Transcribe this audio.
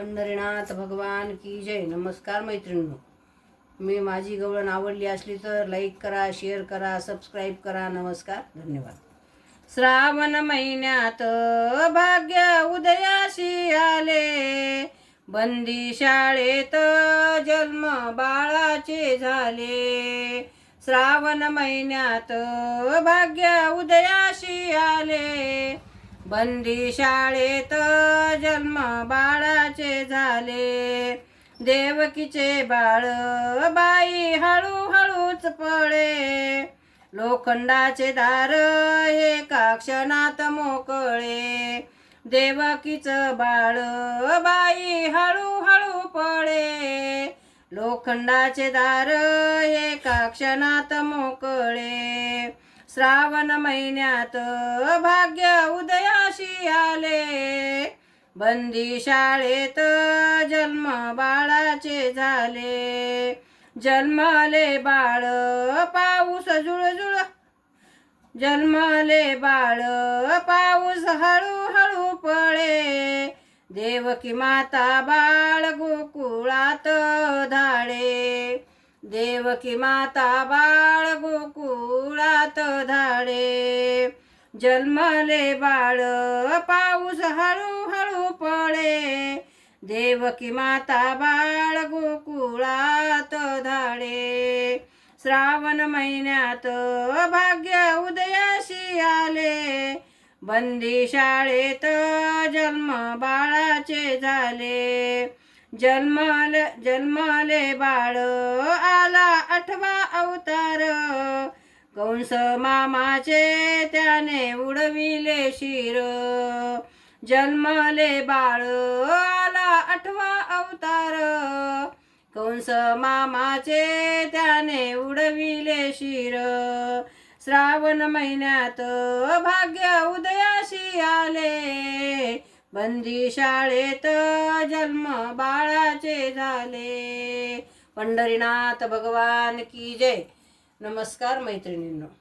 पंढरीनाथ भगवान की जय. नमस्कार मैत्रिणींनो, मी माझी गवळण आवडली असली तर लाईक करा, शेअर करा, सबस्क्राईब करा. नमस्कार, धन्यवाद. श्रावण महिन्यात भाग्य उदयाशी आले, बंदी शाळेत जन्म बाळाचे झाले. श्रावण महिन्यात भाग्य उदयाशी आले, बंदी शाळेत जन्म बाळाचे झाले. देवकीचे बाळ बाई हळूहळूच पळे, लोखंडाचे दार एका क्षणात मोकळे. देवकीचं बाळ बाई हळूहळू पळे, लोखंडाचे दार एका क्षणात मोकळे. श्रावण महिन्यात भाग्य उदयाशी आले, बंदी शाळेत जन्म बाळाचे झाले. जन्मले बाळ पाऊस जुळजुळ, जन्मले बाळ पाऊस हळूहळू पळे. देवकी माता बाळ गोकुळात धाडे, देवकी माता बाळ गोकुळात धाडे. जन्मले बाळ पाऊस हळूहळू पळे, देवकी माता बाळ गोकुळात धाडे. श्रावण महिन्यात भाग्य उदयाशी आले, बंदी शाळेत जन्म बाळाचे झाले. जन्मले बाळ आला 8वा अवतार, कंस मामाचे त्याने उडविले शिर. जन्मले बाळ आला 8वा अवतार, कंस मामाचे त्याने उडविले शिर. श्रावण महिन्यात भाग्य उदयाशी आले, बंदी शाळेत जन्म बाळाचे झाले. पंढरीनाथ भगवान की जय. नमस्कार मैत्रिणींनो.